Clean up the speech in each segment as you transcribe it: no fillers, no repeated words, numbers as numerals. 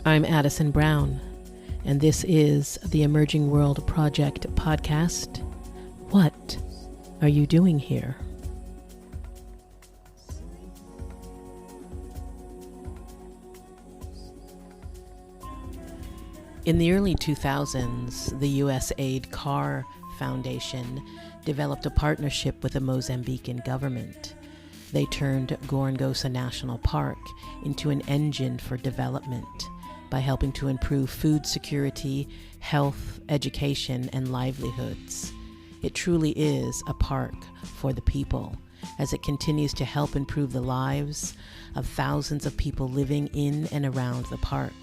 I'm Addison Brown, and this is the Emerging World Project podcast. What are you doing here? In the early 2000s, the USAID CAR Foundation developed a partnership with the Mozambican government. They turned Gorongosa National Park into an engine for development by helping to improve food security, health, education, and livelihoods. It truly is a park for the people, as it continues to help improve the lives of thousands of people living in and around the park,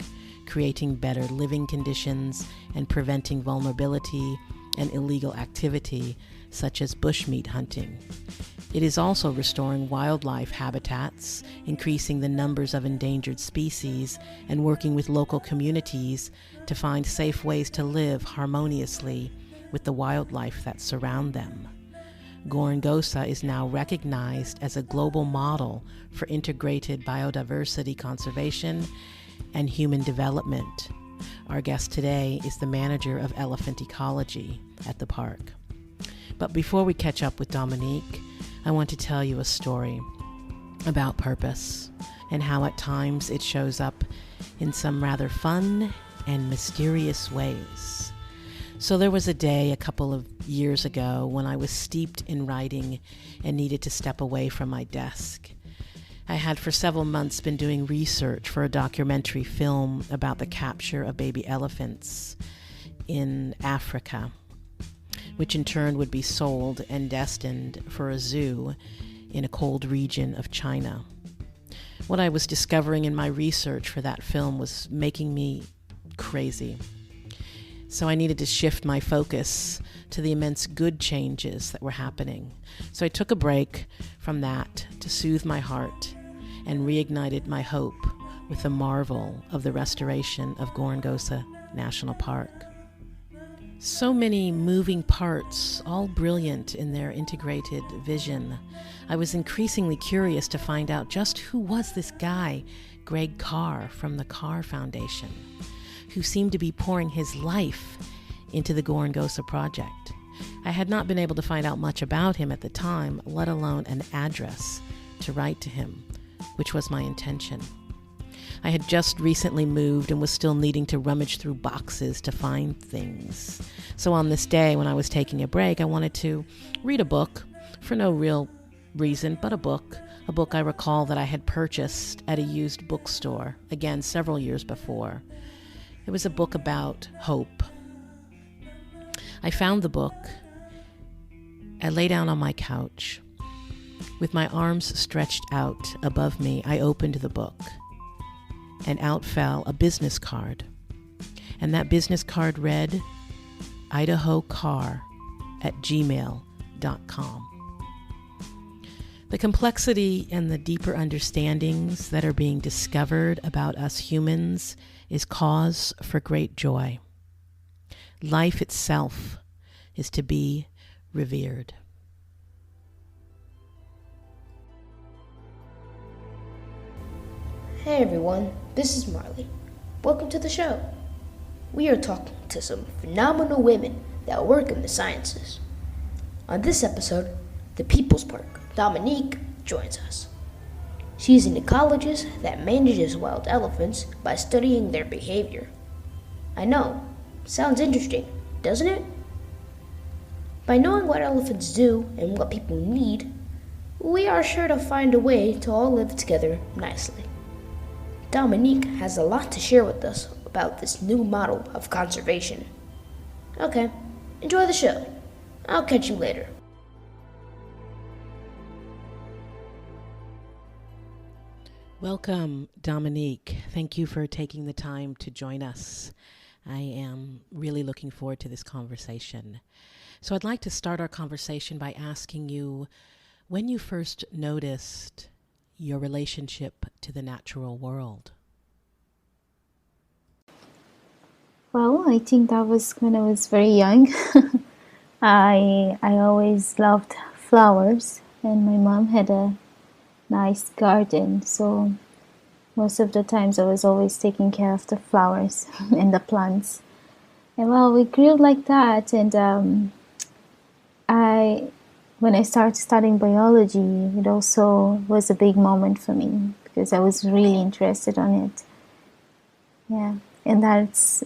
creating better living conditions and preventing vulnerability and illegal activity such as bushmeat hunting. It is also restoring wildlife habitats, increasing the numbers of endangered species, and working with local communities to find safe ways to live harmoniously with the wildlife that surround them. Gorongosa is now recognized as a global model for integrated biodiversity conservation and human development. Our guest today is the manager of elephant ecology at the park. But before we catch up with Dominique, I want to tell you a story about purpose and how at times it shows up in some rather fun and mysterious ways. So there was a day a couple of years ago when I was steeped in writing and needed to step away from my desk. I had for several months been doing research for a documentary film about the capture of baby elephants in Africa, which in turn would be sold and destined for a zoo in a cold region of China. What I was discovering in my research for that film was making me crazy. So I needed to shift my focus to the immense good changes that were happening. So I took a break from that to soothe my heart and reignited my hope with the marvel of the restoration of Gorongosa National Park. So many moving parts, all brilliant in their integrated vision. I was increasingly curious to find out just who was this guy, Greg Carr from the Carr Foundation, who seemed to be pouring his life into the Gorongosa project. I had not been able to find out much about him at the time, let alone an address to write to him, which was my intention. I had just recently moved and was still needing to rummage through boxes to find things. So on this day when I was taking a break, I wanted to read a book for no real reason, but a book I recall that I had purchased at a used bookstore, again, several years before. It was a book about hope. I found the book. I lay down on my couch. With my arms stretched out above me, I opened the book. And out fell a business card. And that business card read, idahocar@gmail.com. The complexity and the deeper understandings that are being discovered about us humans is cause for great joy. Life itself is to be revered. Hey everyone, this is Marley. Welcome to the show. We are talking to some phenomenal women that work in the sciences. On this episode, the People's Park, Dominique joins us. She's an ecologist that manages wild elephants by studying their behavior. I know, sounds interesting, doesn't it? By knowing what elephants do and what people need, we are sure to find a way to all live together nicely. Dominique has a lot to share with us about this new model of conservation. Okay, enjoy the show. I'll catch you later. Welcome, Dominique. Thank you for taking the time to join us. I am really looking forward to this conversation. So I'd like to start our conversation by asking you when you first noticed your relationship to the natural world. Well, I think that was when I was very young. I always loved flowers, and my mom had a nice garden, so Most of the times I was always taking care of the flowers and the plants. And well, we grew like that. And when I started studying biology, it also was a big moment for me because I was really interested on it. Yeah, and that's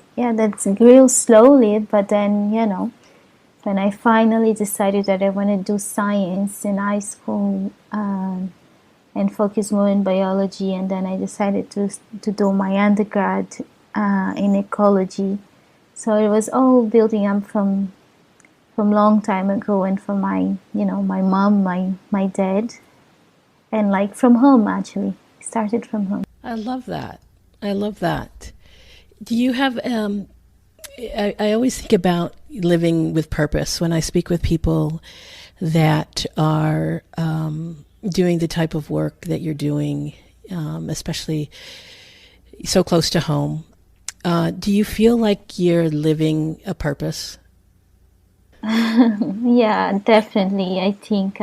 grew slowly, but then, when I finally decided that I want to do science in high school and focus more in biology, and then I decided to do my undergrad in ecology. So it was all building up from long time ago, and from my mom, my dad, and like from home, actually. Started from home. I love that. I love that. Do you have, I always think about living with purpose when I speak with people that are doing the type of work that you're doing, especially so close to home. Do you feel like you're living a purpose? Yeah, definitely. I think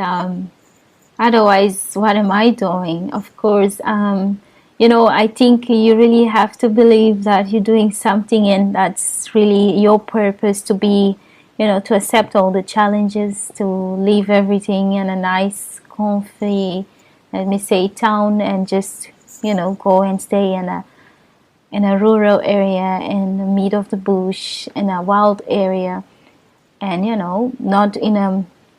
otherwise, what am I doing? Of course, I think you really have to believe that you're doing something and that's really your purpose, to be, to accept all the challenges, to leave everything in a nice, comfy, let me say, town, and just, go and stay in a rural area, in the middle of the bush, in a wild area. And, not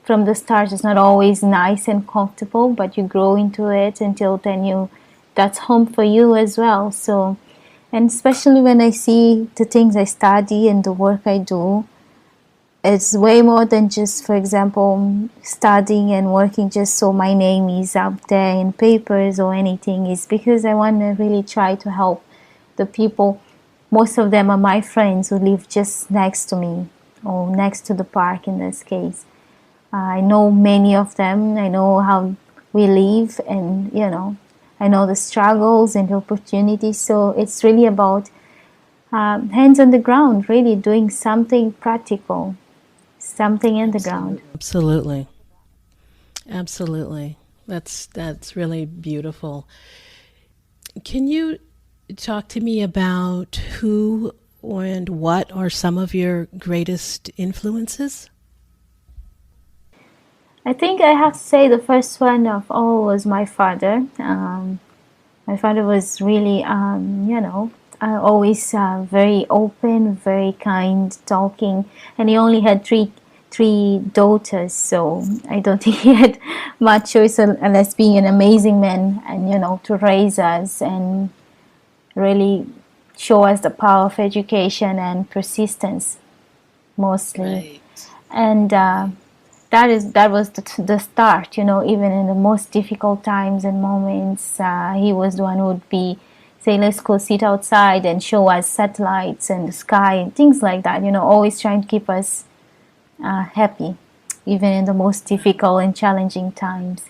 from the start, it's not always nice and comfortable, but you grow into it until then that's home for you as well. So, and especially when I see the things I study and the work I do, it's way more than just, for example, studying and working just so my name is out there in papers or anything. It's because I want to really try to help the people. Most of them are my friends who live just next to me, or next to the park in this case. I know many of them. I know how we live, and I know the struggles and the opportunities. So it's really about hands on the ground, really doing something practical, something in the ground. Absolutely. That's really beautiful. Can you talk to me about who and what are some of your greatest influences? I think I have to say the first one of all was my father. My father was really, always very open, very kind, talking, and he only had three daughters, so I don't think he had much choice unless being an amazing man and to raise us and really show us the power of education and persistence, mostly. Right. And that was the start. Even in the most difficult times and moments, he was the one who would be say, let's go sit outside and show us satellites and the sky and things like that. Always trying to keep us happy, even in the most difficult and challenging times.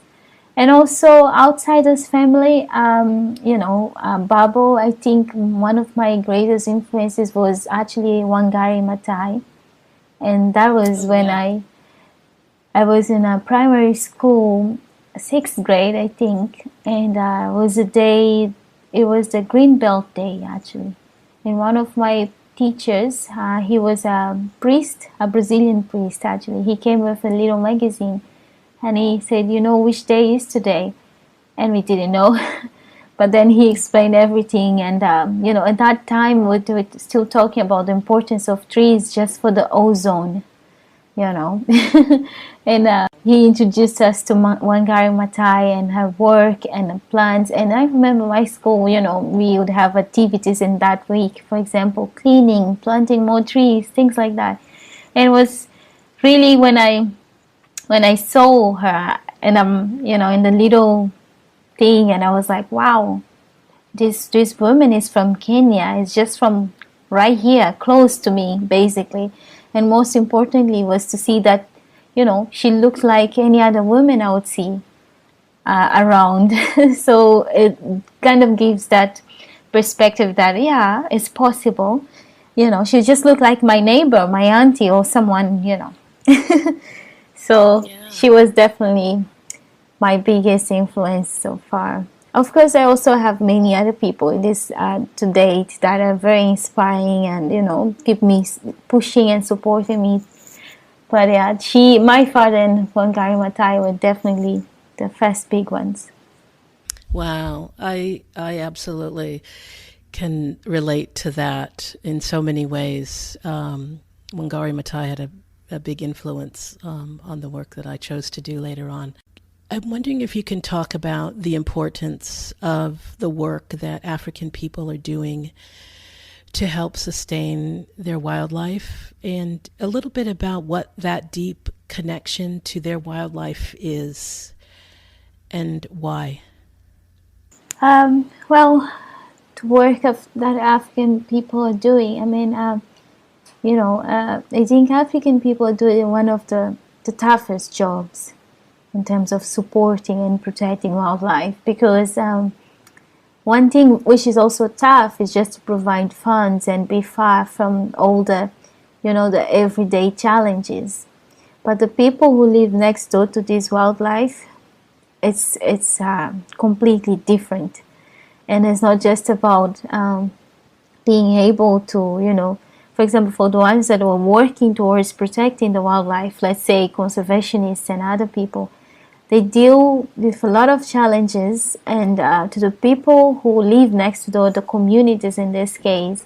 And also outside his family, Babo, I think one of my greatest influences was actually Wangari Maathai. And that was when I was in a primary school, 6th grade, I think. And it was the Green Belt Day, actually. And one of my teachers, he was a priest, a Brazilian priest, actually. He came with a little magazine. And he said, which day is today? And we didn't know. But then he explained everything. And, at that time, we were still talking about the importance of trees just for the ozone, And he introduced us to Wangari Maathai and her work and the plants. And I remember my school, we would have activities in that week. For example, cleaning, planting more trees, things like that. And it was really when I saw her and in the little thing, and I was like, wow, this woman is from Kenya. It's just from right here, close to me, basically. And most importantly was to see that, she looked like any other woman I would see around. So it kind of gives that perspective that, yeah, it's possible. She just looked like my neighbor, my auntie, or someone, So she was definitely my biggest influence so far. Of course, I also have many other people in this to date that are very inspiring and, keep me pushing and supporting me. But yeah, my father and Wangari Maathai were definitely the first big ones. Wow, I absolutely can relate to that in so many ways. Wangari Maathai had a big influence on the work that I chose to do later on. I'm wondering if you can talk about the importance of the work that African people are doing to help sustain their wildlife, and a little bit about what that deep connection to their wildlife is and why. Well, the work that African people are doing, I think African people are doing one of the toughest jobs in terms of supporting and protecting wildlife, because one thing which is also tough is just to provide funds and be far from all the everyday challenges. But the people who live next door to this wildlife, it's completely different, and it's not just about being able to, for example, for the ones that are working towards protecting the wildlife, let's say conservationists and other people, they deal with a lot of challenges, and to the people who live next door, the communities in this case,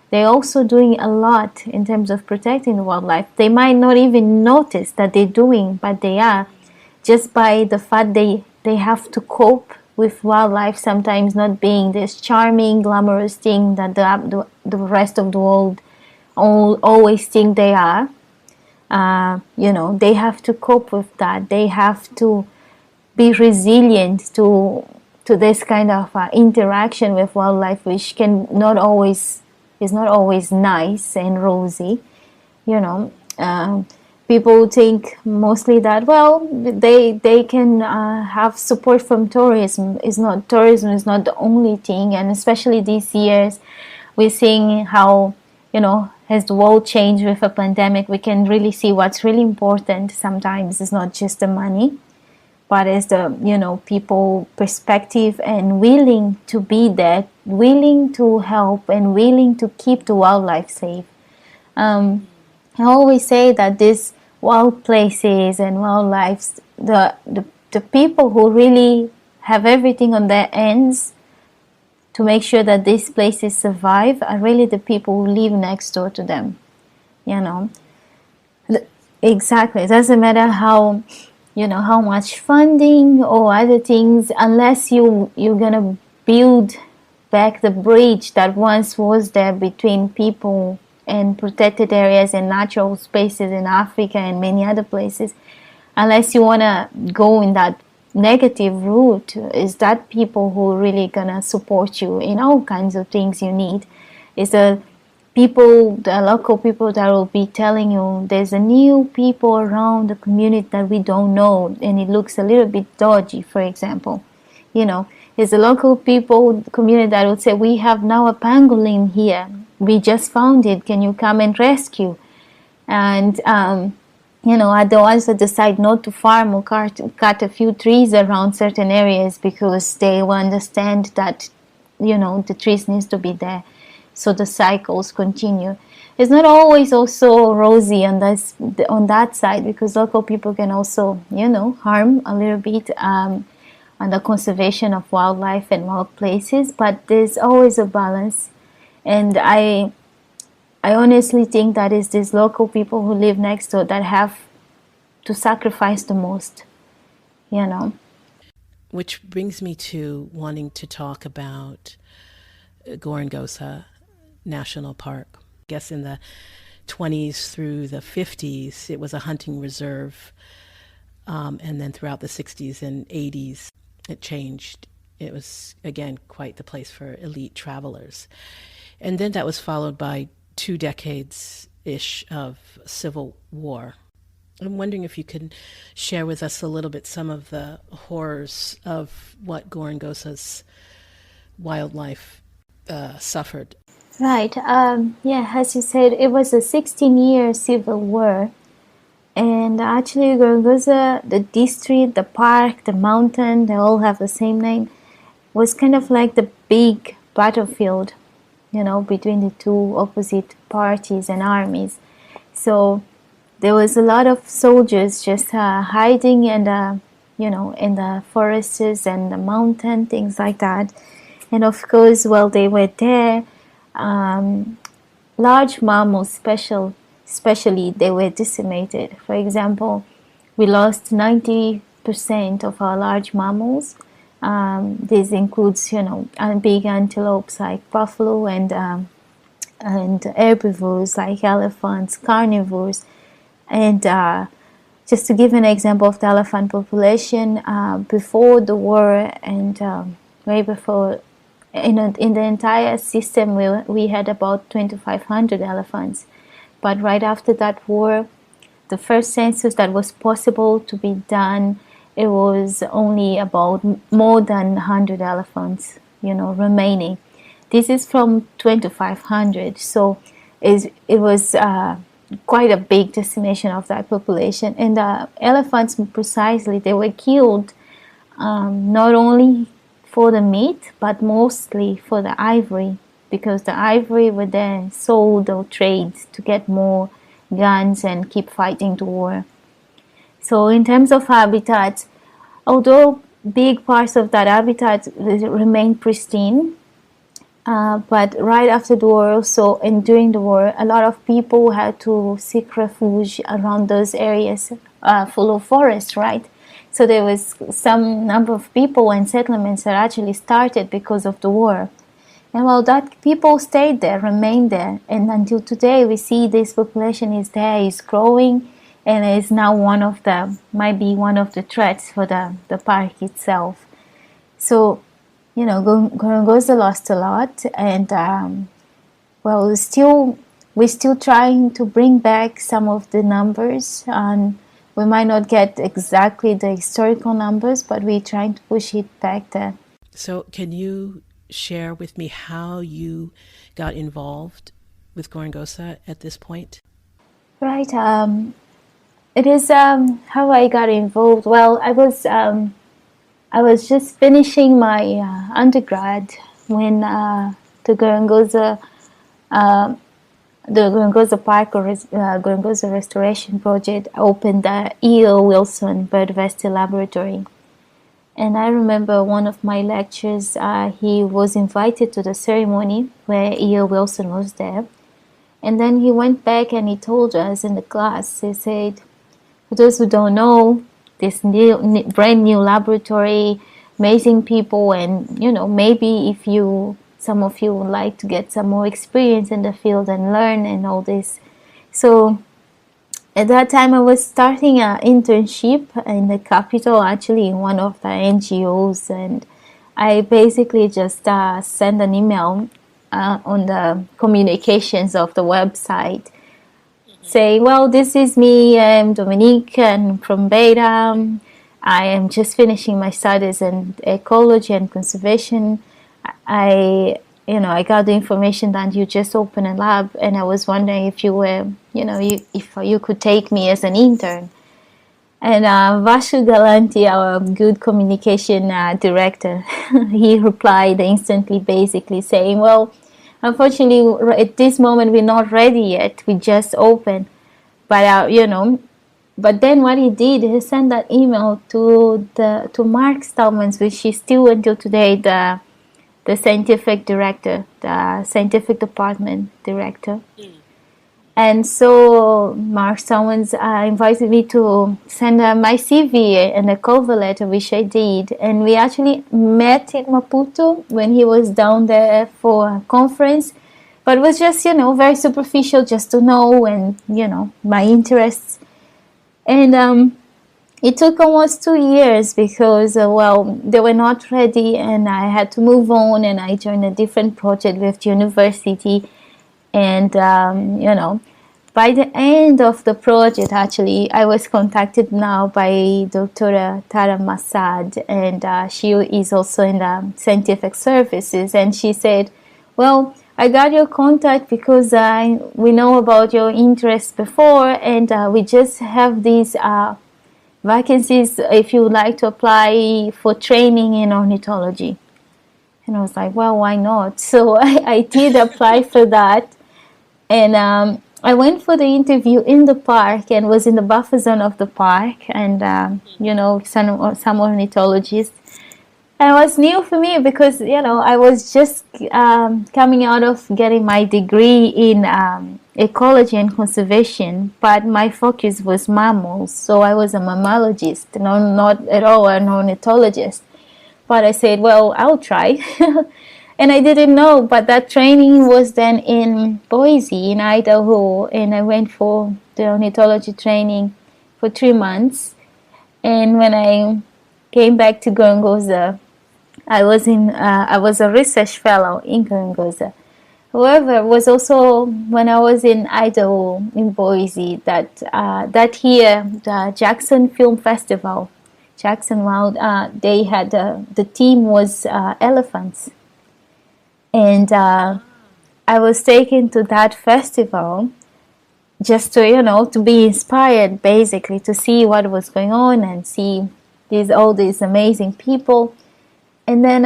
they're also doing a lot in terms of protecting the wildlife. They might not even notice that they're doing, but they are, just by the fact they have to cope with wildlife sometimes not being this charming, glamorous thing that the rest of the world always think they are. They have to cope with that. They have to be resilient to this kind of interaction with wildlife, which is not always nice and rosy. People think mostly that, well, they can have support from tourism. Tourism is not the only thing, and especially these years, we're seeing how as the world changed with a pandemic, we can really see what's really important. Sometimes it's not just the money, but it's the people perspective and willing to be there, willing to help, and willing to keep the wildlife safe. I always say that these wild places and wildlife, the people who really have everything on their ends to make sure that these places survive are really the people who live next door to them. Exactly. It doesn't matter how much funding or other things, unless you're gonna build back the bridge that once was there between people and protected areas and natural spaces in Africa and many other places. Unless you want to go in that negative route, is that people who are really gonna support you in all kinds of things you need. Is the local people that will be telling you there's a new people around the community that we don't know, and it looks a little bit dodgy, for example. There's a local people community that would say, we have now a pangolin here, we just found it, can you come and rescue? And are the ones that decide not to farm or cut a few trees around certain areas because they will understand that the trees needs to be there, so the cycles continue. It's not always also rosy on that side, because local people can also harm a little bit on the conservation of wildlife and wild places, but there's always a balance. And I honestly think that it's these local people who live next door that have to sacrifice the most. Which brings me to wanting to talk about Gorongosa National Park. I guess in the 20s through the 50s, it was a hunting reserve. And then throughout the 60s and 80s, it changed. It was, again, quite the place for elite travelers. And then that was followed by 2 decades-ish of civil war. I'm wondering if you could share with us a little bit some of the horrors of what Gorongosa's wildlife suffered. Right. As you said, it was a 16-year civil war. And actually, Gorongosa, the district, the park, the mountain, they all have the same name. was kind of like the big battlefield, between the two opposite parties and armies. So there was a lot of soldiers just hiding in the forests and the mountain, things like that. And of course, while they were there, large mammals, especially, they were decimated. For example, we lost 90% of our large mammals. This includes, big antelopes like buffalo and herbivores like elephants, carnivores. And just to give an example of the elephant population, before the war and way before, in the entire system, we had about 2,500 elephants. But right after that war, the first census that was possible to be done, it was only about more than 100 elephants, remaining. This is from 2,500, so it was quite a big decimation of that population. And the elephants, precisely, they were killed not only for the meat, but mostly for the ivory, because the ivory were then sold or traded to get more guns and keep fighting the war. So in terms of habitat, although big parts of that habitat remain pristine, but right after the war also and during the war, a lot of people had to seek refuge around those areas full of forest, right? So there was some number of people and settlements that actually started because of the war. And while that people stayed there, remained there, and until today we see this population is there, is growing, and is now might be one of the threats for the park itself. So, Gorongosa lost a lot, and we're still trying to bring back some of the numbers, and we might not get exactly the historical numbers, but we're trying to push it back there. So can you share with me how you got involved with Gorongosa at this point? Right. It is how I got involved. Well, I was just finishing my undergrad when the Gorongosa Park or Gorongosa Restoration Project opened the E.O. Wilson Biodiversity Laboratory. And I remember one of my lectures, he was invited to the ceremony where E.O. Wilson was there. And then he went back and he told us in the class, he said, for those who don't know, this brand new laboratory, amazing people, and maybe if some of you would like to get some more experience in the field and learn and all this. So at that time I was starting an internship in the capital, actually in one of the NGOs, and I basically just sent an email on the communications of the website saying, well, this is me, I'm Dominique, and from Beta. I am just finishing my studies in ecology and conservation. I got the information that you just opened a lab, and I was wondering if you were, if you could take me as an intern. And Vashu Galanti, our good communication director, he replied instantly, basically saying, well, unfortunately, at this moment, we're not ready yet. We just opened. But, but then what he did, he sent that email to Mark Stallmans, which is still until today the scientific director, the scientific department director. And so Mark Stallmans invited me to send my CV and a cover letter, which I did. And we actually met in Maputo when he was down there for a conference. But it was just, very superficial, just to know and, my interests. And it took almost 2 years because, they were not ready and I had to move on, and I joined a different project with the university. And, by the end of the project, actually, I was contacted now by Dr. Tara Massad, and she is also in the scientific services. And she said, well, I got your contact because we know about your interests before, and we just have these vacancies if you would like to apply for training in ornithology. And I was like, well, why not? So I did apply for that. And I went for the interview in the park and was in the buffer zone of the park. And, some ornithologists. And it was new for me because, I was just coming out of getting my degree in ecology and conservation, but my focus was mammals. So I was a mammalogist, not at all an ornithologist. But I said, well, I'll try. And I didn't know, but that training was then in Boise, in Idaho. And I went for the ornithology training for 3 months. And when I came back to Gorongosa, I was a research fellow in Gorongosa. However, it was also when I was in Idaho, in Boise, that year, the Jackson Film Festival, Jackson Wild, they had, the theme was elephants. And I was taken to that festival just to be inspired, basically, to see what was going on and see all these amazing people. And then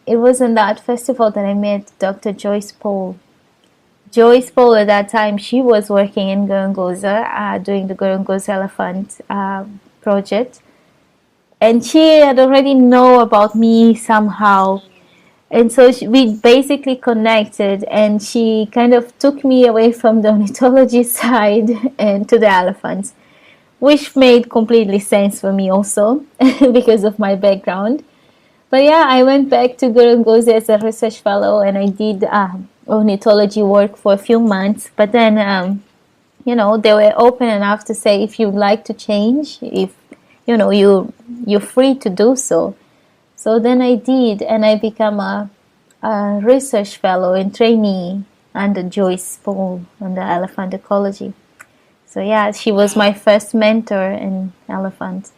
it was in that festival that I met Dr. Joyce Paul. Joyce Paul, at that time, she was working in Gorongosa, doing the Gorongosa Elephant project. And she had already known about me somehow. And so we basically connected, and she kind of took me away from the ornithology side and to the elephants, which made completely sense for me also because of my background. But yeah, I went back to Gorongosa as a research fellow, and I did ornithology work for a few months. But then, they were open enough to say, if you'd like to change, if you're free to do so. So then I did, and I became a research fellow and trainee under Joyce Paul on the elephant ecology. So yeah, she was my first mentor in elephants.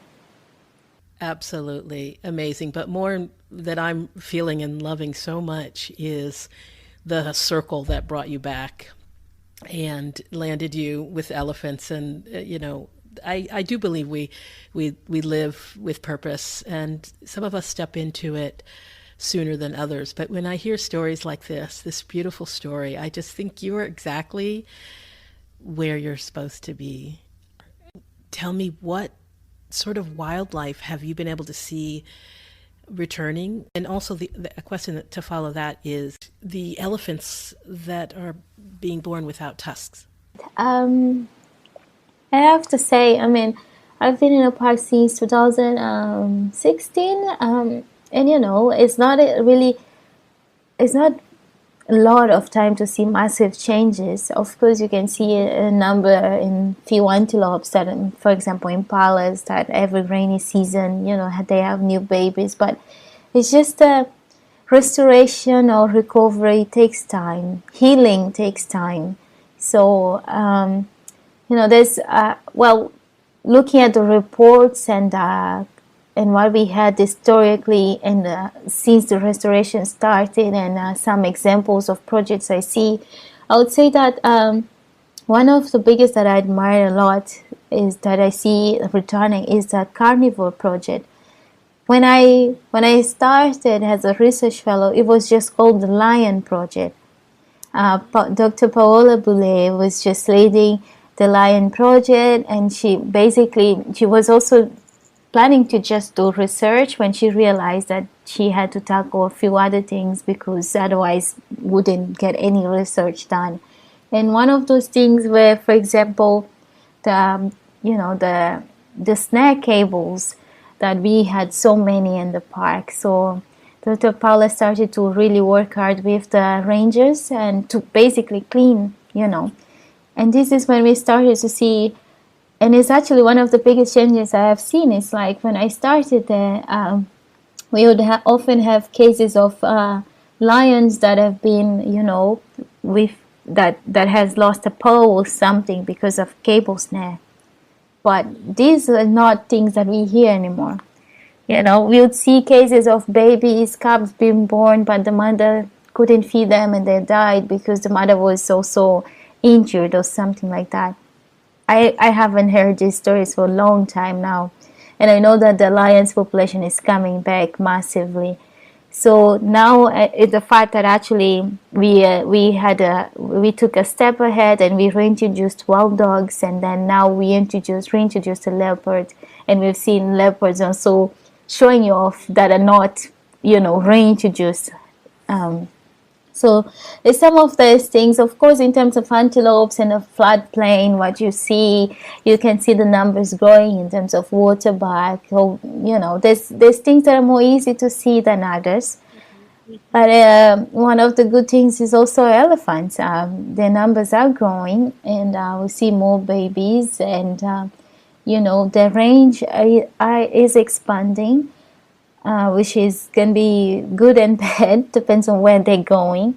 Absolutely amazing. But more that I'm feeling and loving so much is the circle that brought you back and landed you with elephants. And, I do believe we live with purpose, and some of us step into it sooner than others. But when I hear stories like this beautiful story, I just think you're exactly where you're supposed to be. Tell me, what sort of wildlife have you been able to see returning? And also a question to follow that is the elephants that are being born without tusks. I have to say, I've been in a park since 2016, and it's not a lot of time to see massive changes. Of course, you can see a number in few antelopes that, for example, impalas, that every rainy season, they have new babies, but it's just restoration or recovery takes time. Healing takes time. So, there's, looking at the reports and what we had historically and since the restoration started, and some examples of projects I see, I would say that one of the biggest that I admire a lot is that I see returning is that carnivore project. When I started as a research fellow, it was just called the Lion Project. Dr. Paola Boulay was just leading the Lion Project, and she was also planning to just do research when she realized that she had to tackle a few other things because otherwise wouldn't get any research done. And one of those things were, for example, the snare cables that we had so many in the park. So Dr. Paula started to really work hard with the rangers and to basically clean, And this is when we started to see, and it's actually one of the biggest changes I have seen. It's like when I started there, we would often have cases of lions that have been, that has lost a paw or something because of cable snare. But these are not things that we hear anymore. We would see cases of babies, cubs being born, but the mother couldn't feed them and they died because the mother was also injured or something like that. I haven't heard these stories for a long time now. And I know that the lion's population is coming back massively. So now the fact that actually we took a step ahead and we reintroduced wild dogs, and then now we reintroduced a leopard, and we've seen leopards also showing you off that are not, reintroduced. So it's some of those things. Of course, in terms of antelopes and the floodplain, what you can see the numbers growing in terms of waterback. So, there's things that are more easy to see than others. But one of the good things is also elephants. Their numbers are growing, and we see more babies, and their range is expanding. Which is can be good and bad, depends on where they're going.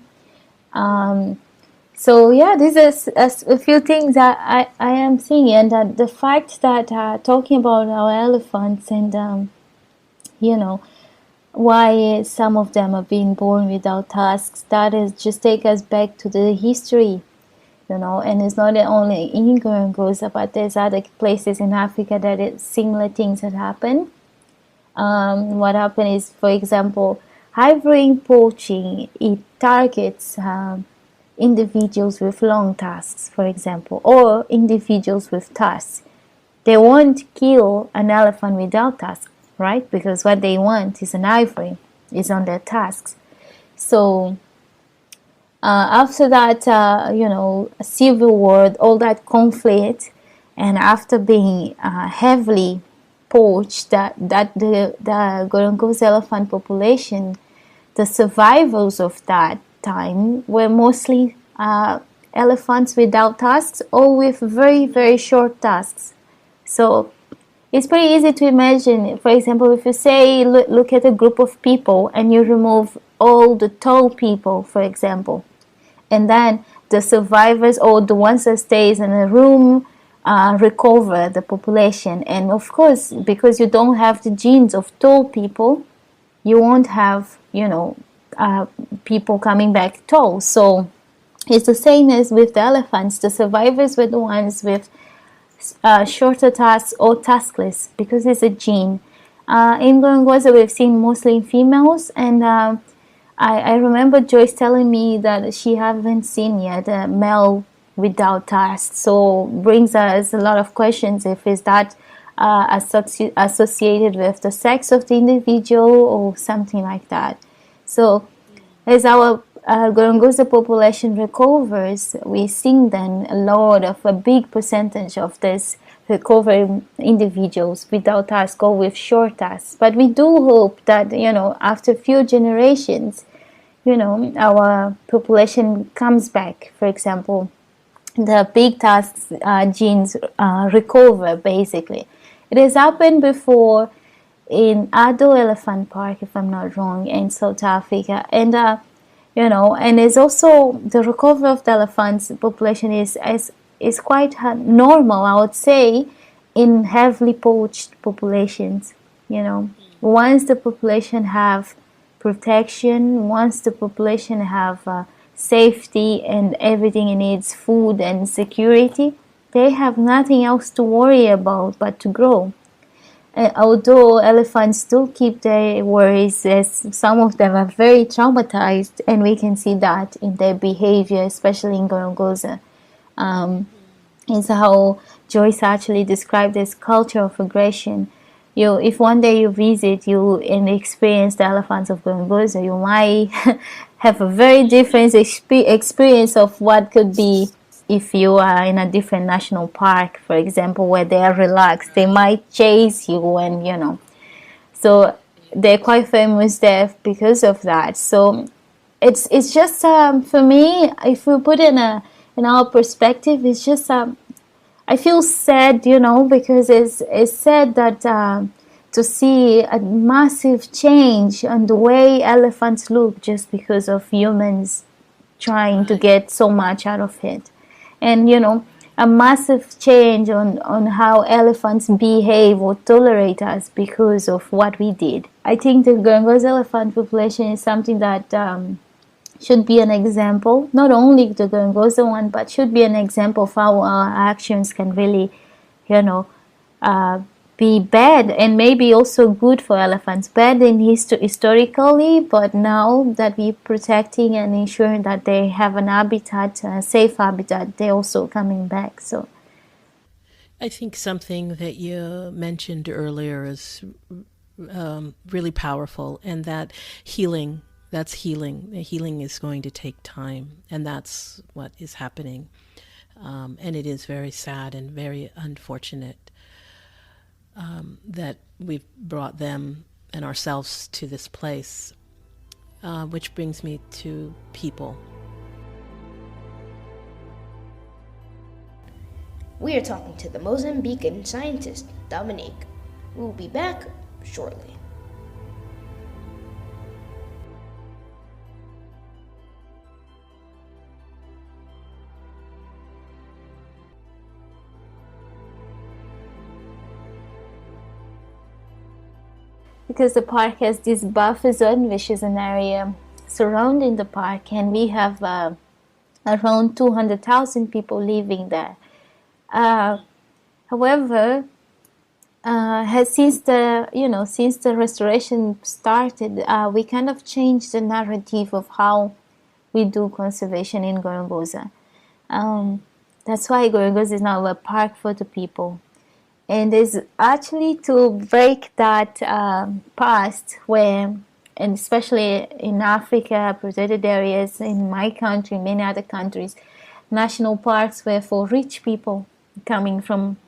So yeah, these are a few things that I am seeing, and the fact that talking about our elephants and why some of them are being born without tusks, that is just take us back to the history, and it's not only in Gorongosa, but there's other places in Africa that similar things that happen. What happened is, for example, ivory poaching, it targets individuals with long tusks, for example, or individuals with tusks. They won't kill an elephant without tusks, right? Because what they want is an ivory, is on their tusks. So after that, a civil war, all that conflict, and after being heavily poached, that the Gorongosa elephant population, the survivors of that time were mostly elephants without tusks or with very, very short tusks. So it's pretty easy to imagine, for example, if you say, look at a group of people and you remove all the tall people, for example, and then the survivors or the ones that stays in a room recover the population. And of course, because you don't have the genes of tall people, you won't have people coming back tall. So it's the same as with the elephants. The survivors were the ones with shorter tusks or tuskless, because it's a gene. In Gorongosa, we've seen mostly females, and I remember Joyce telling me that she haven't seen yet a male without tusks. So brings us a lot of questions if is that associated with the sex of the individual or something like that. So as our Gorongosa population recovers, we see then a big percentage of this recovering individuals without tusks or with short tusks. But we do hope that after a few generations, our population comes back. For example, the big tusks genes recover, basically. It has happened before in Ado Elephant Park, if I'm not wrong, in South Africa. And, and it's also the recovery of the elephants population is quite normal, I would say, in heavily poached populations. Once the population have protection, once the population have safety and everything it needs, food and security, they have nothing else to worry about but to grow. Although elephants do keep their worries, as some of them are very traumatized, and we can see that in their behavior, especially in Gorongosa. Is how Joyce actually described this culture of aggression. If one day you visit and experience the elephants of Gorongosa, you might have a very different experience of what could be if you are in a different national park, for example, where they are relaxed. They might chase you, and so they're quite famous there because of that. So it's just for me, if we put it in our perspective, it's just I feel sad, because it's sad that to see a massive change on the way elephants look just because of humans trying to get so much out of it. And, a massive change on how elephants behave or tolerate us because of what we did. I think the Gorongosa elephant population is something that should be an example, not only the Gorongosa one, but should be an example of how our actions can really, be bad and maybe also good for elephants. Bad in historically, but now that we're protecting and ensuring that they have an habitat, a safe habitat, they're also coming back. So I think something that you mentioned earlier is really powerful, and that healing, that's healing. The healing is going to take time, and that's what is happening. And it is very sad and very unfortunate that we've brought them and ourselves to this place, which brings me to people. We are talking to the Mozambican scientist, Dominique. We will be back shortly. because the park has this buffer zone, which is an area surrounding the park, and we have around 200,000 people living there. However, since the restoration started, we kind of changed the narrative of how we do conservation in Gorongosa. That's why Gorongosa is now a park for the people. And it's actually to break that past where, and especially in Africa, protected areas, in my country, many other countries, national parks were for rich people coming from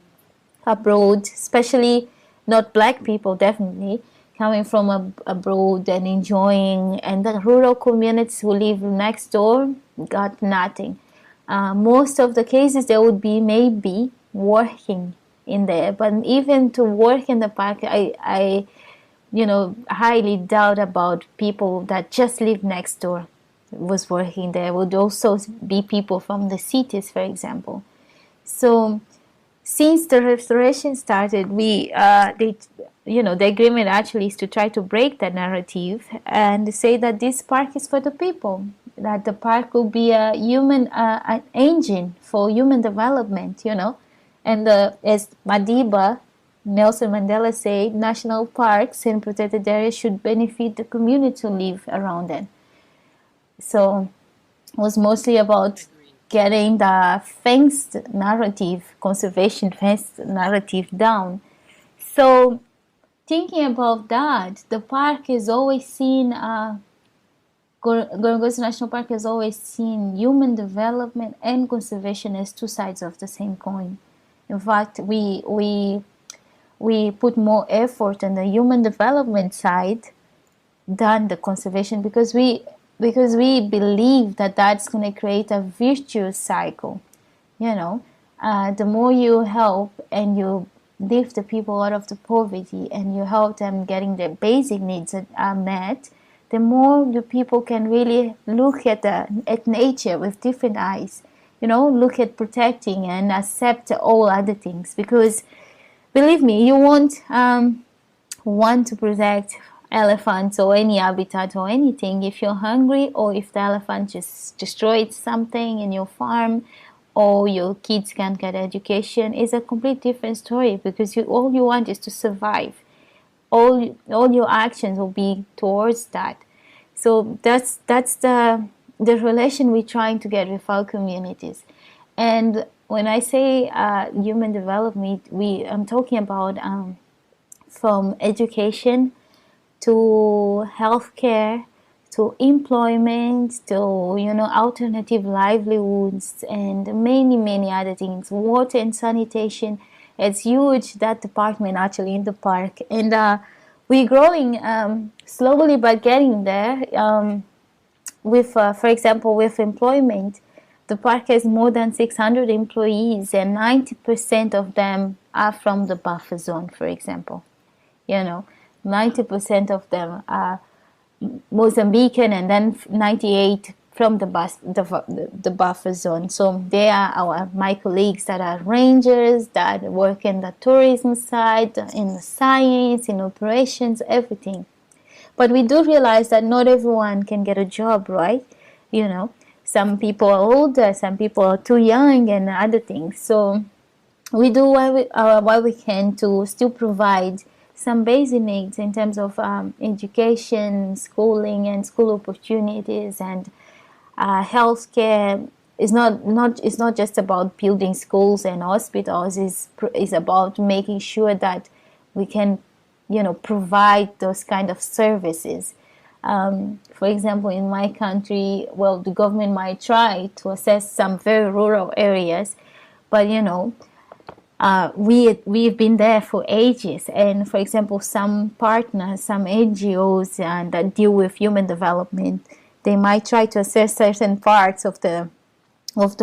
abroad, especially not black people, definitely, coming from abroad and enjoying, and the rural communities who live next door got nothing. Most of the cases, they would be maybe working in there, but even to work in the park, I highly doubt about people that just live next door was working there. Would also be people from the cities, for example. So since the restoration started, the agreement actually is to try to break that narrative and say that this park is for the people, that the park will be a human an engine for human development, and as Madiba, Nelson Mandela said, national parks and protected areas should benefit the community who live around them. So it was mostly about getting the fenced narrative, conservation fenced narrative down. So thinking about that, the park is always seen, Gorongosa National Park has always seen human development and conservation as two sides of the same coin. In fact, we put more effort on the human development side than the conservation because we believe that that's going to create a virtuous cycle. The more you help and you lift the people out of the poverty and you help them getting their basic needs that are met, the more the people can really look at nature with different eyes. Look at protecting and accept all other things, because believe me, you won't want to protect elephants or any habitat or anything if you're hungry, or if the elephant just destroyed something in your farm, or your kids can't get education. It's a complete different story, because all you want is to survive. All your actions will be towards that. So that's the relation we're trying to get with our communities. And when I say human development, I'm talking about from education to healthcare, to employment, to alternative livelihoods, and many, many other things. Water and sanitation, it's huge, that department actually in the park. And we're growing slowly, but getting there. For example, with employment, the park has more than 600 employees, and 90% of them are from the buffer zone, for example. 90% of them are Mozambican, and then 98 from the buffer zone. So they are my colleagues that are rangers, that work in the tourism side, in the science, in operations, everything. But we do realize that not everyone can get a job, right? Some people are older, some people are too young, and other things. So we do what we can to still provide some basic needs in terms of education, schooling, and school opportunities, and healthcare. It's not just about building schools and hospitals. Is about making sure that we can, provide those kind of services. For example, in my country, well, the government might try to assess some very rural areas, but we've been there for ages. And for example, some partners, some NGOs that deal with human development, they might try to assess certain parts of the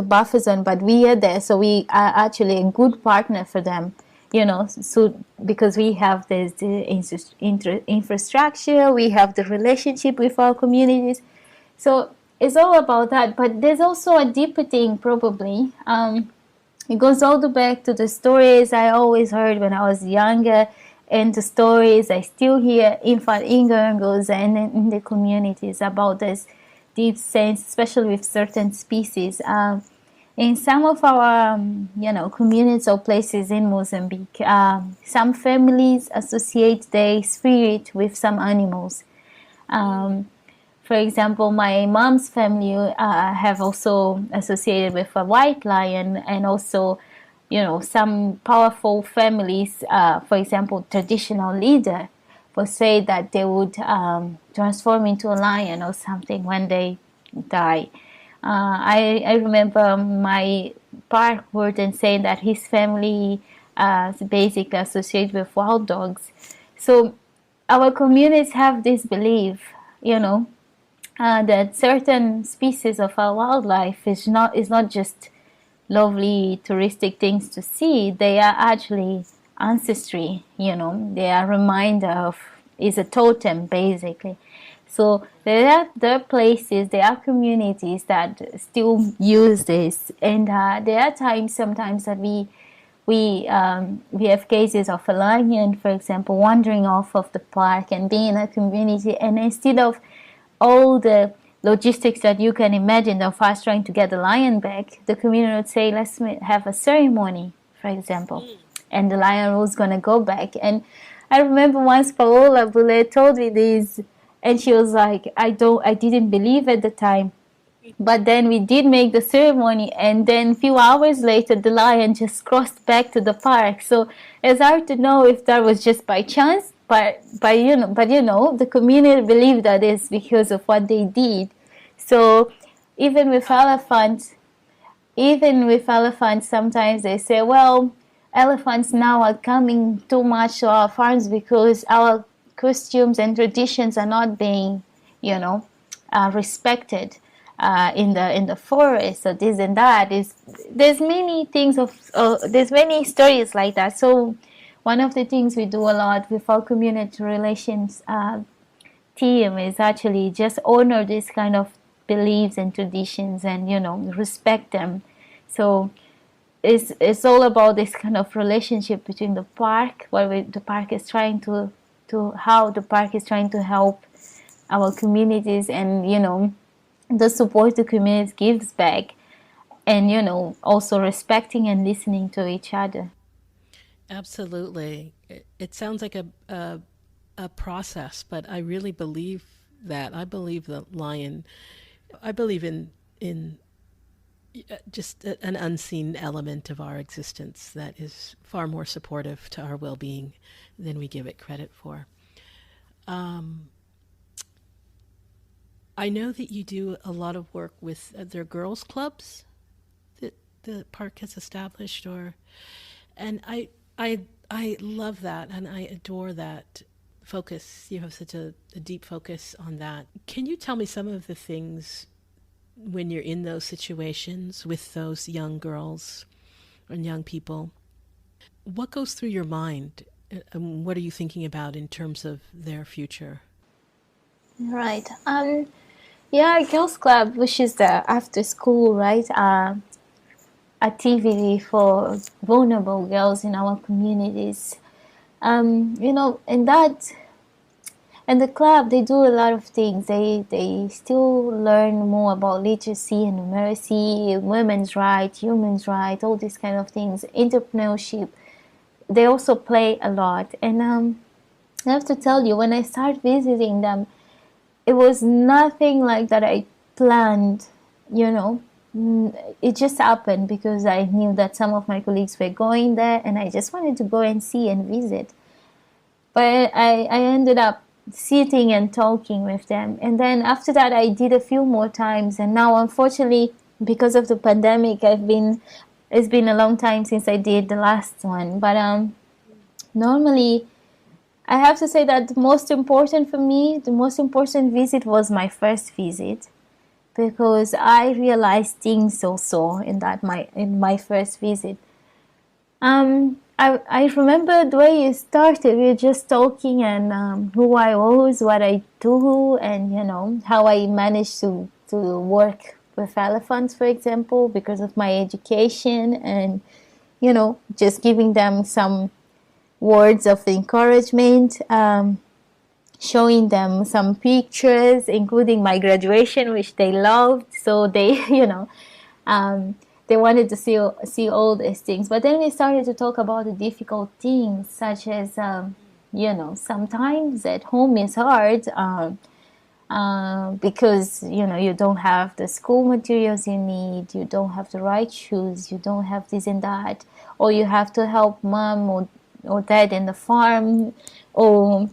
buffer zone, but we are there, so we are actually a good partner for them. So because we have this infrastructure, we have the relationship with our communities, so it's all about that. But there's also a deeper thing, probably. It goes all the back to the stories I always heard when I was younger, and the stories I still hear, in fact, in Gorongosa and in the communities, about this deep sense, especially with certain species. In some of our, communities or places in Mozambique, some families associate their spirit with some animals. For example, my mom's family have also associated with a white lion, and also, some powerful families, for example, traditional leader, will say that they would transform into a lion or something when they die. I remember my park warden saying that his family is basically associated with wild dogs. So our communities have this belief, that certain species of our wildlife is not just lovely touristic things to see. They are actually ancestry. They are a reminder of, is a totem basically. So there are places, there are communities that still use this, and there are sometimes that we have cases of a lion, for example, wandering off of the park and being in a community, and instead of all the logistics that you can imagine of us trying to get the lion back, the community would say, let's have a ceremony, for example, and the lion was going to go back. And I remember once Paola Boulay told me this, and she was like, I didn't believe at the time. But then we did make the ceremony, and then a few hours later, the lion just crossed back to the park. So it's hard to know if that was just by chance, but the community believed that is because of what they did. So even with elephants, sometimes they say, well, elephants now are coming too much to our farms because our costumes and traditions are not being, respected in the forest, or this and that. There's many things there's many stories like that. So one of the things we do a lot with our community relations team is actually just honor this kind of beliefs and traditions, and respect them. So it's all about this kind of relationship between the park, the park is trying to how the park is trying to help our communities, and the support the community gives back, and also respecting and listening to each other. Absolutely. It sounds like a process, but I really believe that. I believe the lion. I believe in just an unseen element of our existence that is far more supportive to our well-being than we give it credit for. I know that you do a lot of work with their girls' clubs that the park has established, and I love that, and I adore that focus. You have such a deep focus on that. Can you tell me some of the things when you're in those situations with those young girls and young people? What goes through your mind? And what are you thinking about in terms of their future? Right. Yeah, Girls Club, which is the after school, right? Activity for vulnerable girls in our communities. And that And the club, they do a lot of things. They still learn more about literacy and numeracy, women's rights, human rights, all these kind of things, entrepreneurship. They also play a lot. And I have to tell you, when I started visiting them, it was nothing like that I planned, you know. It just happened because I knew that some of my colleagues were going there, and I just wanted to go and see and visit. But I ended up sitting and talking with them. And then after that, I did a few more times. And now, unfortunately, because of the pandemic, it's been a long time since I did the last one. But normally, I have to say that the most important for me, the most important visit was my first visit, because I realized things also in my first visit. I remember the way it started. We were just talking, and who I was, what I do, and you know how I managed to work with elephants, for example, because of my education, and you know, just giving them some words of encouragement, showing them some pictures, including my graduation, which they loved. So they, you know, they wanted to see all these things. But then we started to talk about the difficult things, such as, you know, sometimes at home is hard because, you know, you don't have the school materials you need, you don't have the right shoes, you don't have this and that, or you have to help mom or dad in the farm, or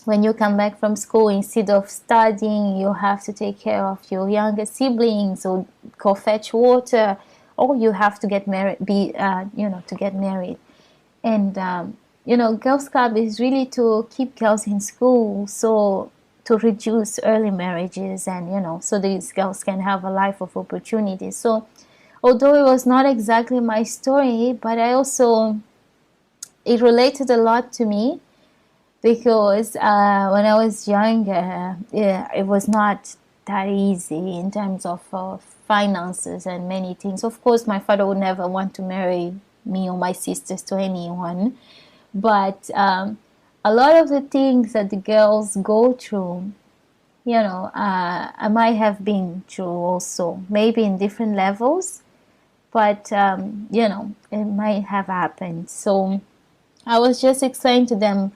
when you come back from school, instead of studying, you have to take care of your younger siblings, or go fetch water, or you have to get married, to get married. And, you know, Girls Club is really to keep girls in school, so to reduce early marriages, and, you know, so these girls can have a life of opportunities. So, although it was not exactly my story, but it related a lot to me, because when I was younger, it was not that easy in terms of finances and many things. Of course, my father would never want to marry me or my sisters to anyone, but a lot of the things that the girls go through, you know, I might have been through also, maybe in different levels, but you know, it might have happened. So I was just explaining to them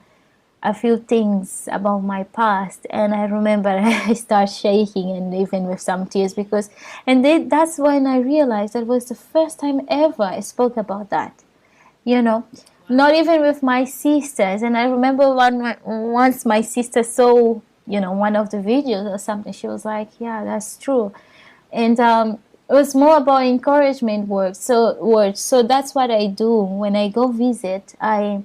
a few things about my past, and I remember I started shaking, and even with some tears, because that's when I realized that was the first time ever I spoke about that, you know, not even with my sisters. And I remember once my sister saw, you know, one of the videos or something, she was like, yeah, that's true. And it was more about encouragement words. So that's what I do when I go visit. I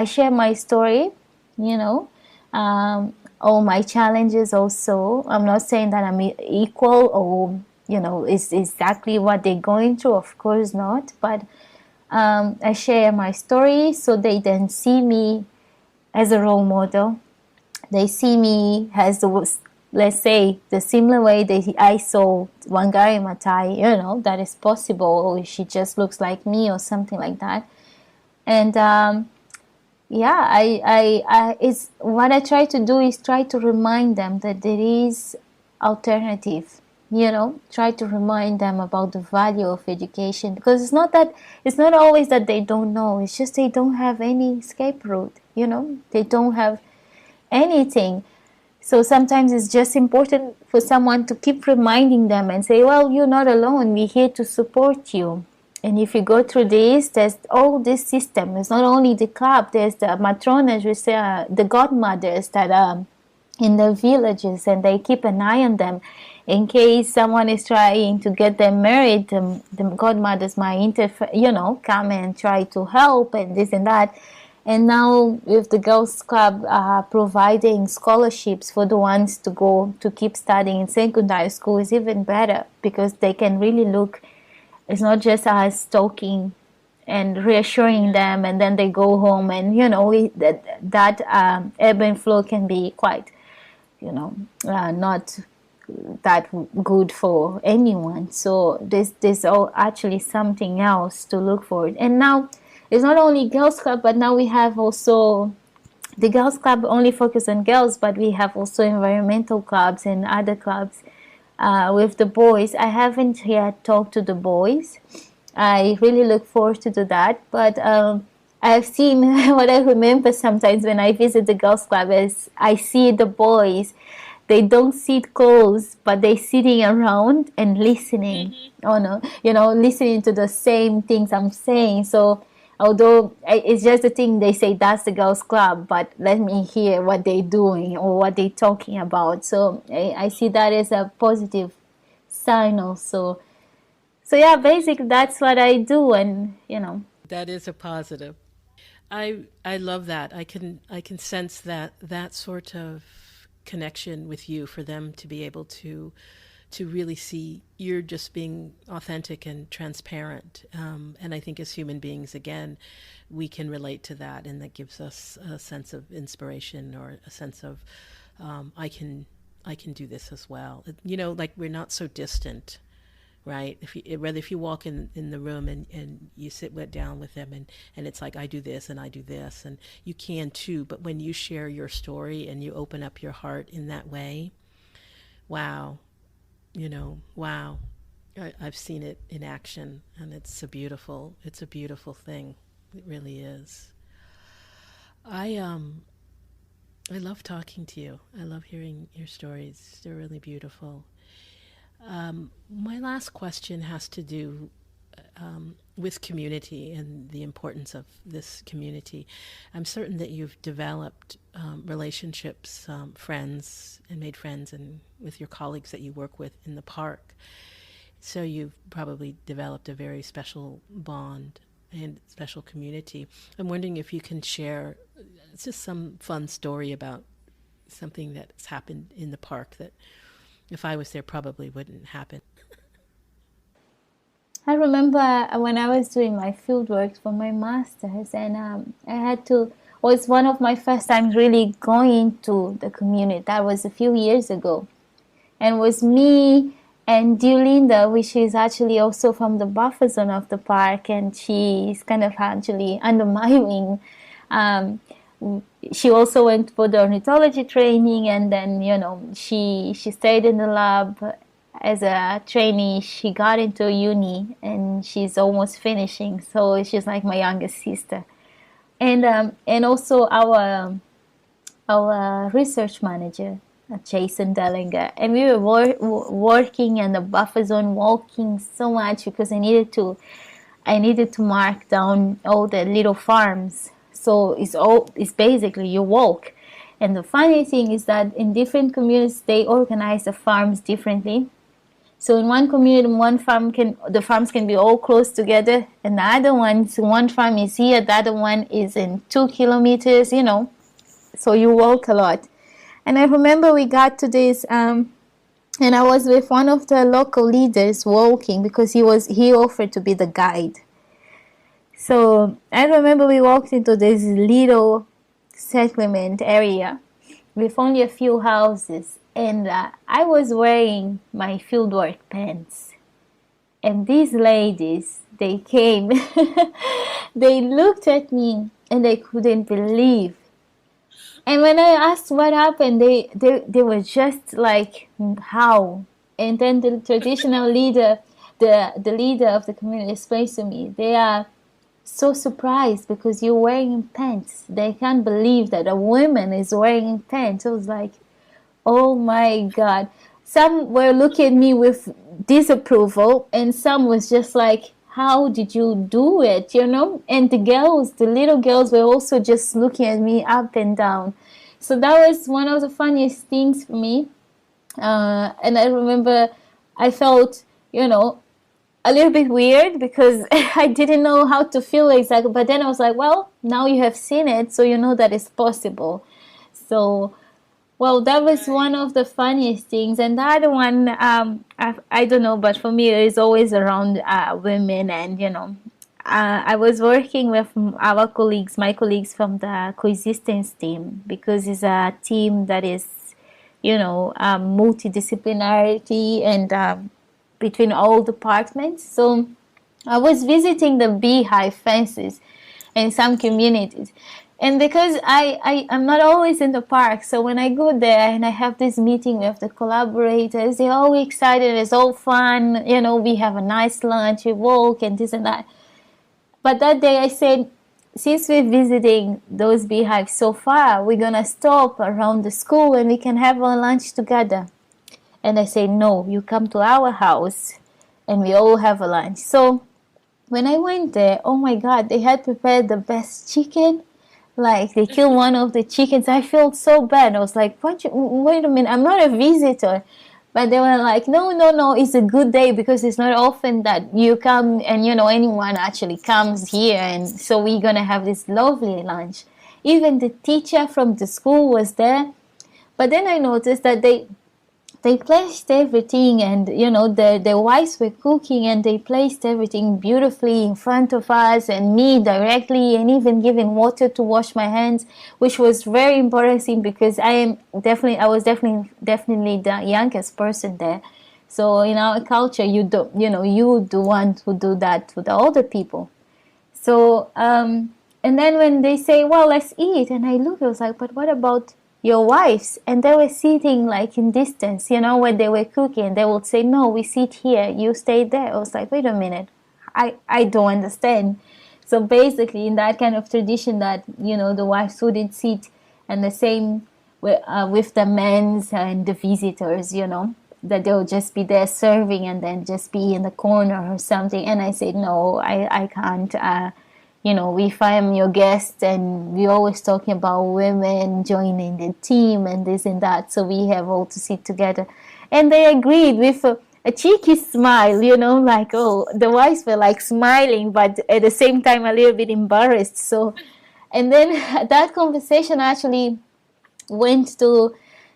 share my story, you know, all my challenges also. I'm not saying that I'm equal, or, you know, is exactly what they're going through. Of course not. But I share my story, so they then see me as a role model. They see me as let's say, the similar way that I saw Wangari Maathai, you know, that is possible, or she just looks like me, or something like that. And yeah, it's what I try to do is try to remind them that there is alternative, you know, try to remind them about the value of education, because it's not always that they don't know, it's just they don't have any escape route, you know, they don't have anything. So sometimes it's just important for someone to keep reminding them and say, well, you're not alone, we're here to support you. And if you go through this, there's all this system. It's not only the club, there's the matronas, we say, the godmothers that are in the villages, and they keep an eye on them. In case someone is trying to get them married, the godmothers might come and try to help, and this and that. And now with the Girls Club providing scholarships for the ones to go to keep studying in secondary school is even better, because they can really look. It's not just us talking and reassuring them, and then they go home, and you know that ebb and flow can be quite, not that good for anyone. So there's all actually something else to look for. And now it's not only Girls Club, but now we have also the girls club only focus on girls, but we have also environmental clubs and other clubs with the boys. I haven't yet talked to the boys. I really look forward to do that, but I've seen what I remember sometimes when I visit the girls club is I see the boys, they don't sit close, but they sitting around and listening. Oh no, listening to the same things I'm saying. So although it's just a thing they say that's the girls club, but let me hear what they're doing or what they're talking about. So I see that as a positive sign also. So yeah, basically that's what I do, and That is a positive. I love that. I can sense that sort of connection with you for them to be able to really see you're just being authentic and transparent. And I think as human beings, again, we can relate to that, and that gives us a sense of inspiration or a sense of I can do this as well. Like we're not so distant, right? If you walk in the room and you sit down with them and it's like I do this and I do this, and you can too. But when you share your story and you open up your heart in that way, wow, wow. I've seen it in action, and it's a beautiful thing. It really is. I love talking to you. I love hearing your stories. They're really beautiful. My last question has to do with community and the importance of this community. I'm certain that you've developed relationships, friends, and made friends and with your colleagues that you work with in the park. So you've probably developed a very special bond and special community. I'm wondering if you can share just some fun story about something that's happened in the park that if I was there probably wouldn't happen. I remember when I was doing my field work for my master's, and was one of my first times really going to the community. That was a few years ago. And it was me and Diolinda, which is actually also from the buffer zone of the park, and she's kind of actually under my wing. She also went for the ornithology training, and then she stayed in the lab as a trainee. She got into uni and she's almost finishing, so she's like my youngest sister. And also our research manager, Jason Dellinger, and we were working in the buffer zone, walking so much because I needed to mark down all the little farms. So it's basically you walk. And the funny thing is that in different communities they organize the farms differently. So in one community, the farms can be all close together, and the other one farm is here, the other one is in 2 kilometers, so you walk a lot. And I remember we got to this, and I was with one of the local leaders walking because he offered to be the guide. So I remember we walked into this little settlement area with only a few houses, and I was wearing my fieldwork pants. And these ladies, they came, they looked at me and they couldn't believe. And when I asked what happened, they were just like, how? And then the traditional leader, the leader of the community explained to me, they are so surprised because you're wearing pants. They can't believe that a woman is wearing pants. I was like, oh my God. Some were looking at me with disapproval, and some was just like, how did you do it, And the little girls were also just looking at me up and down. So that was one of the funniest things for me. And I remember I felt, a little bit weird because I didn't know how to feel exactly. But then I was like, well, now you have seen it, so you know that it's possible. So, well, that was one of the funniest things. And the other one, I don't know, but for me, it is always around women. And, I was working with my colleagues from the coexistence team, because it's a team that is, multidisciplinarity and between all departments. So I was visiting the beehive fences in some communities, And because I'm not always in the park, so when I go there and I have this meeting with the collaborators, they're all excited, it's all fun, we have a nice lunch, we walk and this and that. But that day I said, since we're visiting those beehives so far, we're gonna stop around the school and we can have our lunch together. And I said, no, you come to our house and we all have a lunch. So when I went there, oh my God, they had prepared the best chicken. Like, they killed one of the chickens. I felt so bad. I was like, wait a minute, I'm not a visitor. But they were like, no, it's a good day, because it's not often that you come and, anyone actually comes here. And so we're going to have this lovely lunch. Even the teacher from the school was there. But then I noticed that they placed everything, and their wives were cooking, and they placed everything beautifully in front of us and me directly, and even giving water to wash my hands, which was very embarrassing because I was definitely the youngest person there. So in our culture, you the one who do that to the older people. So and then when they say, well, let's eat, and I look, I was like, but what about your wives? And they were sitting like in distance, when they were cooking. They would say, no, we sit here, you stay there. I was like, wait a minute, I don't understand. So basically in that kind of tradition that, the wives wouldn't sit, and the same with the men's and the visitors, that they'll just be there serving and then just be in the corner or something. And I said, no, I can't. If I am your guest, and we're always talking about women joining the team and this and that, so we have all to sit together. And they agreed with a cheeky smile, like, oh, the wives were like smiling, but at the same time a little bit embarrassed. So, and then that conversation actually went to,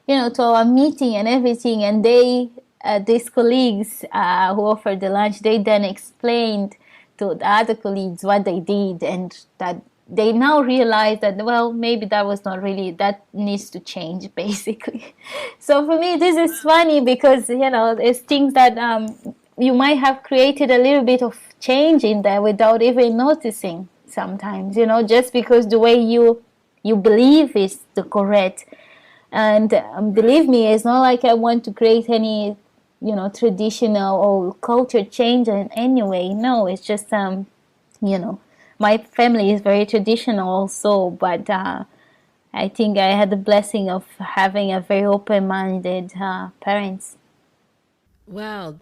to our meeting and everything. And these colleagues who offered the lunch, they then explained to the other colleagues what they did, and that they now realize that, well, maybe that was not really, that needs to change, basically. So for me, this is funny because, there's things that you might have created a little bit of change in there without even noticing sometimes, just because the way you believe is the correct. And believe me, it's not like I want to create any traditional or culture change in any way. No, it's just, my family is very traditional also, but I think I had the blessing of having a very open-minded parents. Wow.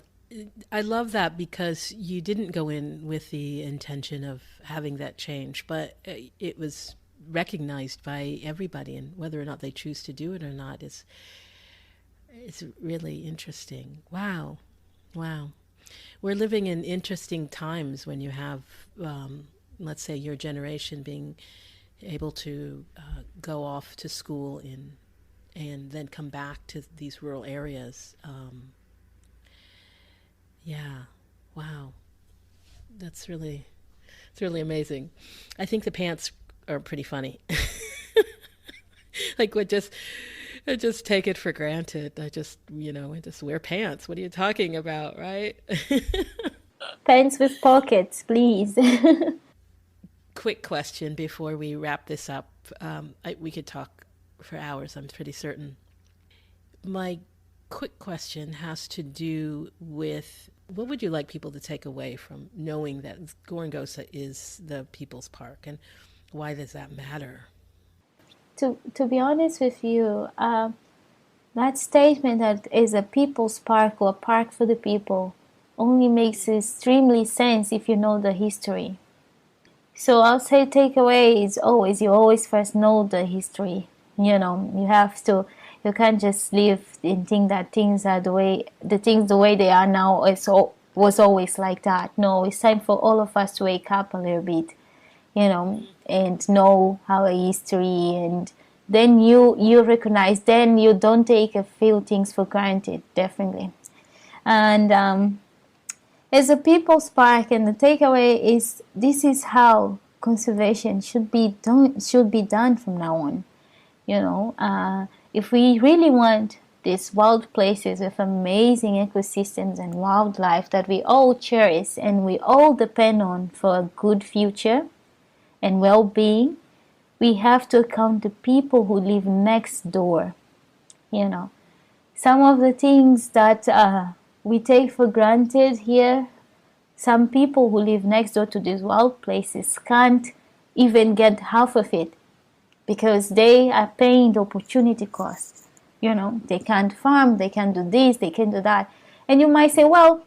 I love that, because you didn't go in with the intention of having that change, but it was recognized by everybody, and whether or not they choose to do it or not is it's really interesting. Wow. We're living in interesting times when you have, let's say, your generation being able to go off to school and then come back to these rural areas. Wow. It's really amazing. I think the pants are pretty funny. Like, I just take it for granted. I just wear pants. What are you talking about, right? Pants with pockets, please. Quick question before we wrap this up. We could talk for hours, I'm pretty certain. My quick question has to do with, what would you like people to take away from knowing that Gorongosa is the People's Park, and why does that matter? To be honest with you, that statement that is a people's park or a park for the people only makes extremely sense if you know the history. So I'll say takeaway is always, you always first know the history. You have to, you can't just live and think that things are the way they are now was always like that. No, it's time for all of us to wake up a little bit, and know our history, and then you recognize, then you don't take a few things for granted, definitely. And as a people's park, and the takeaway is, this is how conservation should be done from now on. If we really want these wild places with amazing ecosystems and wildlife that we all cherish and we all depend on for a good future and well-being, we have to account the people who live next door. You know, some of the things that we take for granted here, some people who live next door to these wild places can't even get half of it because they are paying the opportunity cost. You know, they can't farm, they can't do this, they can't do that. And you might say, well,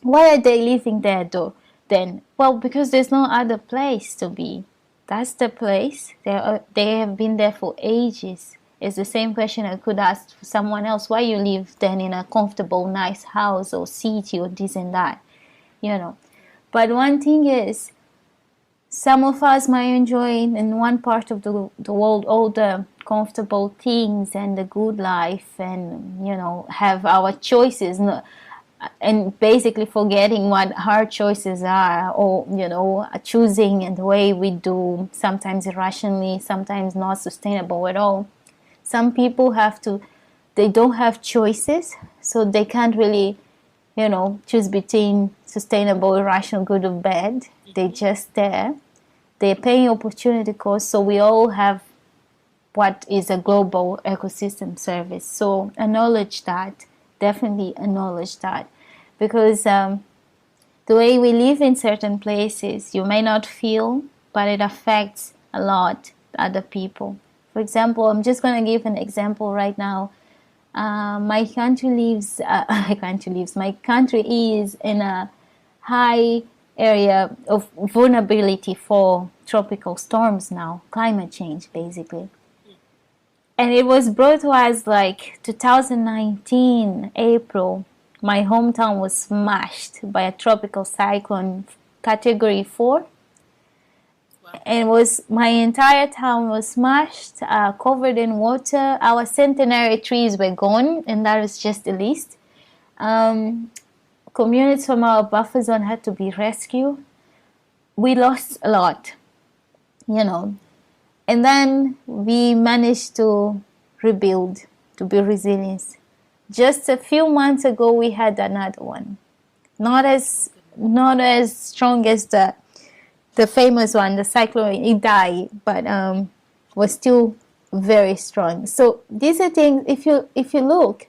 why are they living there though? Then, well, because there's no other place to be. That's the place. They have been there for ages. It's the same question I could ask someone else. Why you live then in a comfortable, nice house or city or this and that, you know. But one thing is, some of us might enjoy in one part of the world all the comfortable things and the good life and, you know, have our choices and basically forgetting what our choices are, or, you know, choosing in the way we do, sometimes irrationally, sometimes not sustainable at all. Some people they don't have choices, so they can't really, you know, choose between sustainable, irrational, good or bad. They're just there. They're paying opportunity cost, so we all have what is a global ecosystem service. So acknowledge that, definitely acknowledge that, because the way we live in certain places, you may not feel, but it affects a lot other people. For example, I'm just going to give an example right now. My country is in a high area of vulnerability for tropical storms now, climate change basically. And it was brought to us like 2019, April. My hometown was smashed by a tropical cyclone category 4. And my entire town was smashed, covered in water. Our centenary trees were gone, and that was just the least. Communities from our buffer zone had to be rescued. We lost a lot, you know. And then we managed to rebuild, to be resilient. Just a few months ago, we had another one. Not as strong as the famous one, the cyclone. It died, but was still very strong. So these are things. If you look,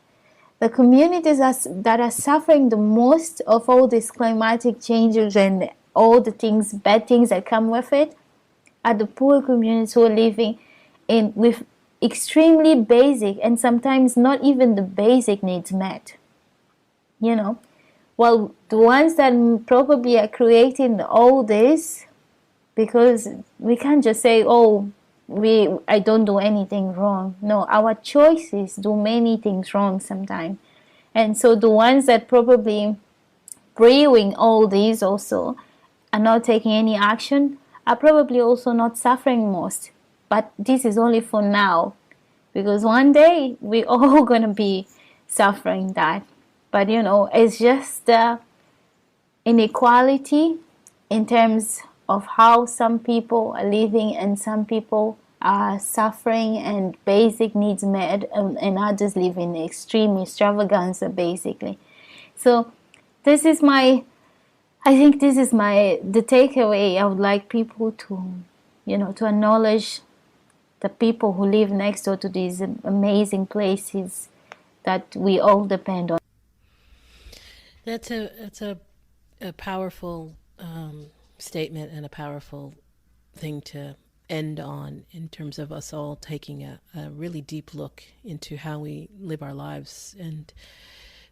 the communities that are suffering the most of all these climatic changes and all the things, bad things that come with it, are the poor communities who are living with extremely basic and sometimes not even the basic needs met. You know, well, the ones that probably are creating all this, because we can't just say, oh, I don't do anything wrong. No, our choices do many things wrong sometimes. And so the ones that probably brewing all these also are not taking any action are probably also not suffering most. But this is only for now, because one day we're all going to be suffering that. But, you know, it's just inequality in terms of how some people are living and some people are suffering and basic needs met, and others live in extreme extravaganza, basically. So this is the takeaway. I would like people to, you know, to acknowledge the people who live next door to these amazing places that we all depend on. That's a powerful statement and a powerful thing to end on, in terms of us all taking a really deep look into how we live our lives and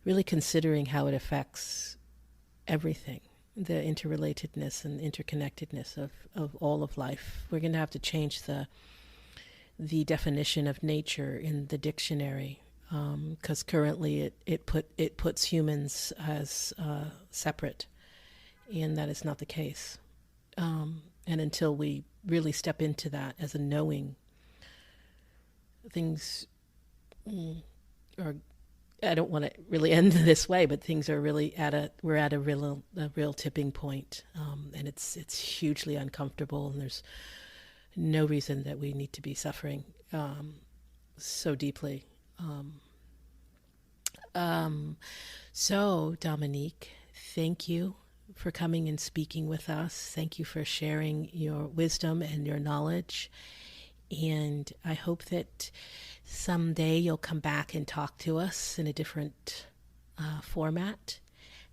really considering how it affects everything, the interrelatedness and interconnectedness of all of life. We're going to have to change the definition of nature in the dictionary, because currently it puts humans as separate, and that is not the case. And until we really step into that as a knowing, things are, I don't want to really end this way, but things are really we're at a real tipping point, and it's hugely uncomfortable, and there's no reason that we need to be suffering so deeply. So, Dominique, thank you for coming and speaking with us. Thank you for sharing your wisdom and your knowledge. And I hope that someday you'll come back and talk to us in a different format.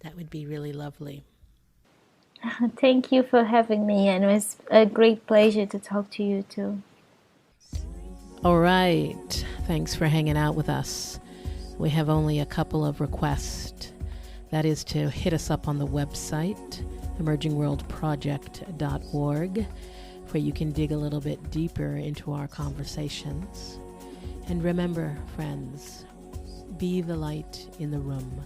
That would be really lovely. Thank you for having me, and it was a great pleasure to talk to you too. All right. Thanks for hanging out with us. We have only a couple of requests. That is to hit us up on the website, emergingworldproject.org, where you can dig a little bit deeper into our conversations. And remember, friends, be the light in the room.